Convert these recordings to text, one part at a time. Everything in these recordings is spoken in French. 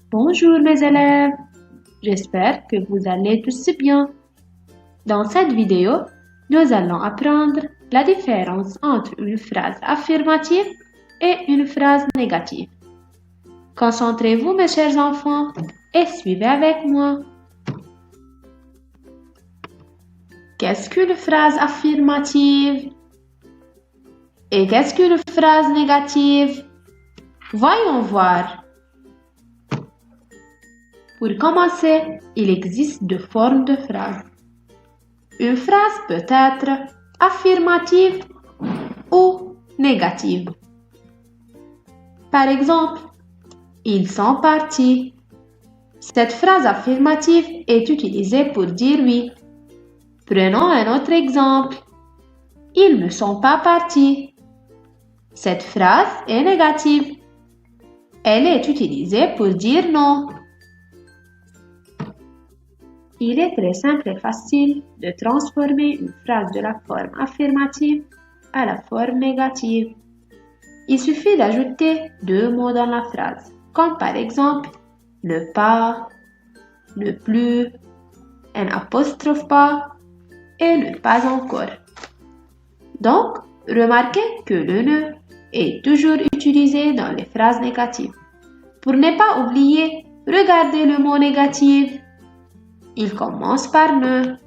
Bonjour mes élèves, j'espère que vous allez tous bien. Dans cette vidéo, nous allons apprendre la différence entre une phrase affirmative et une phrase négative. Concentrez-vous mes chers enfants et suivez avec moi. Qu'est-ce qu'une phrase affirmative? Et qu'est-ce qu'une phrase négative? Voyons voir. Pour commencer, il existe deux formes de phrases. Une phrase peut être affirmative ou négative. Par exemple, ils sont partis. Cette phrase affirmative est utilisée pour dire oui. Prenons un autre exemple. Ils ne sont pas partis. Cette phrase est négative. Elle est utilisée pour dire non. Il est très simple et facile de transformer une phrase de la forme affirmative à la forme négative. Il suffit d'ajouter deux mots dans la phrase, comme par exemple ne pas, ne plus, un apostrophe pas et ne pas encore. Donc, remarquez que le ne est toujours utilisé dans les phrases négatives. Pour ne pas oublier, regardez le mot négatif. Il commence par ne.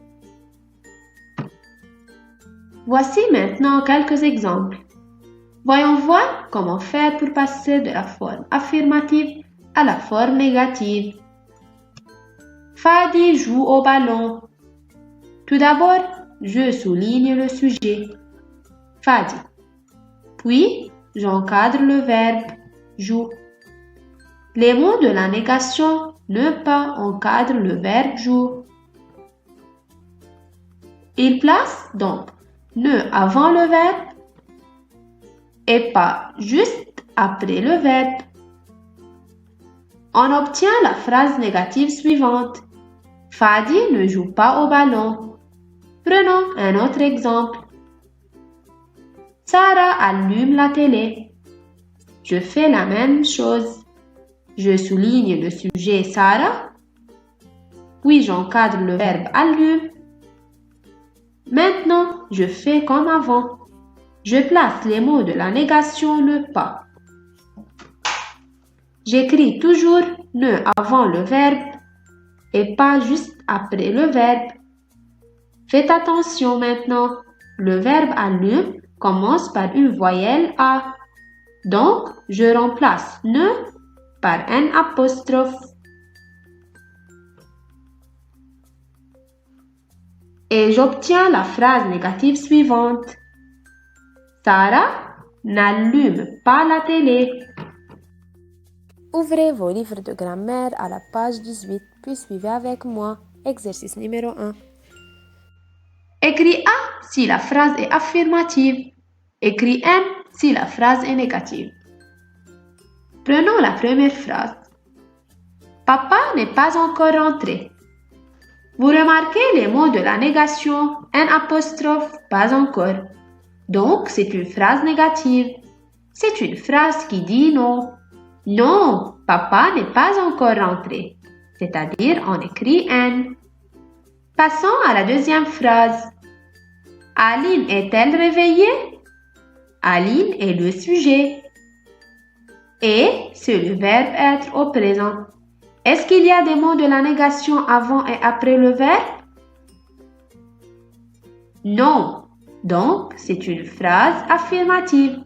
Voici maintenant quelques exemples. Voyons voir comment faire pour passer de la forme affirmative à la forme négative. Fadi joue au ballon. Tout d'abord, je souligne le sujet. Fadi. Puis, j'encadre le verbe joue. Les mots de la négation ne pas encadrent le verbe joue. Il place donc ne avant le verbe et pas juste après le verbe. On obtient la phrase négative suivante. Fadi ne joue pas au ballon. Prenons un autre exemple. Sarah allume la télé. Je fais la même chose. Je souligne le sujet Sarah, puis j'encadre le verbe allume. Maintenant, je fais comme avant. Je place les mots de la négation ne pas. J'écris toujours ne avant le verbe et pas juste après le verbe. Faites attention maintenant, le verbe allume commence par une voyelle A. Donc, je remplace ne par un apostrophe. Et j'obtiens la phrase négative suivante. Sarah n'allume pas la télé. Ouvrez vos livres de grammaire à la page 18, puis suivez avec moi. Exercice numéro 1. Écris A si la phrase est affirmative. Écris N si la phrase est négative. Prenons la première phrase. Papa n'est pas encore rentré. Vous remarquez les mots de la négation, un apostrophe, pas encore. Donc, c'est une phrase négative. C'est une phrase qui dit non. Non, papa n'est pas encore rentré. C'est-à-dire, on écrit N. Passons à la deuxième phrase. Aline est-elle réveillée? Aline est le sujet. Et, c'est le verbe être au présent. Est-ce qu'il y a des mots de la négation avant et après le verbe? Non. Donc, c'est une phrase affirmative.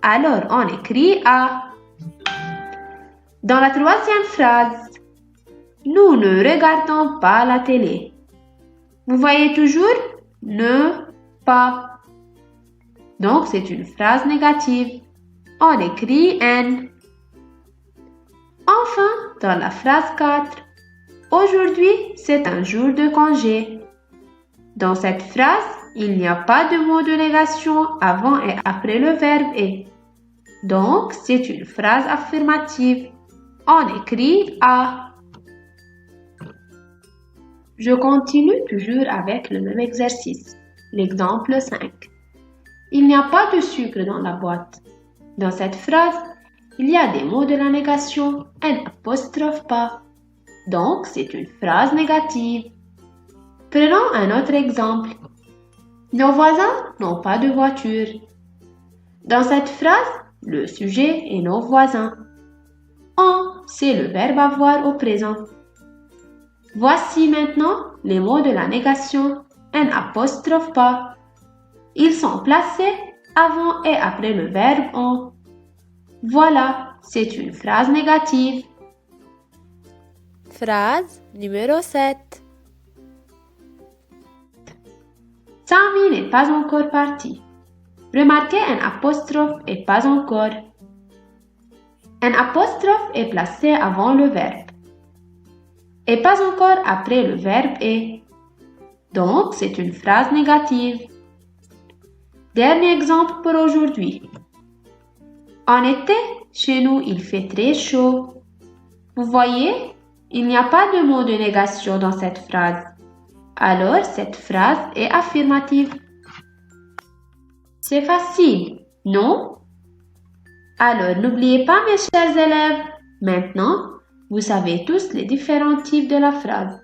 Alors, on écrit A. Dans la troisième phrase, nous ne regardons pas la télé. Vous voyez toujours ne pas. Donc, c'est une phrase négative. On écrit N. Enfin, dans la phrase 4, aujourd'hui, c'est un jour de congé. Dans cette phrase, il n'y a pas de mot de négation avant et après le verbe est. Donc, c'est une phrase affirmative. On écrit A. Je continue toujours avec le même exercice. L'exemple 5. Il n'y a pas de sucre dans la boîte. Dans cette phrase, il y a des mots de la négation N apostrophe pas. Donc, c'est une phrase négative. Prenons un autre exemple. Nos voisins n'ont pas de voiture. Dans cette phrase, le sujet est nos voisins. On, c'est le verbe avoir au présent. Voici maintenant les mots de la négation N apostrophe pas. Ils sont placés avant et après le verbe on. Voilà, c'est une phrase négative. Phrase numéro 7. Sami n'est pas encore parti. Remarquez un apostrophe et pas encore. Un apostrophe est placé avant le verbe et pas encore après le verbe est. Donc, c'est une phrase négative. Dernier exemple pour aujourd'hui. En été, chez nous, il fait très chaud. Vous voyez, il n'y a pas de mot de négation dans cette phrase. Alors, cette phrase est affirmative. C'est facile, non? Alors, n'oubliez pas, mes chers élèves, maintenant, vous savez tous les différents types de la phrase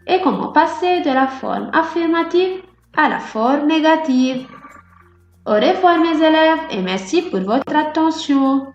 et comment passer de la forme affirmative à la forme négative. Au revoir, mes élèves, et merci pour votre attention.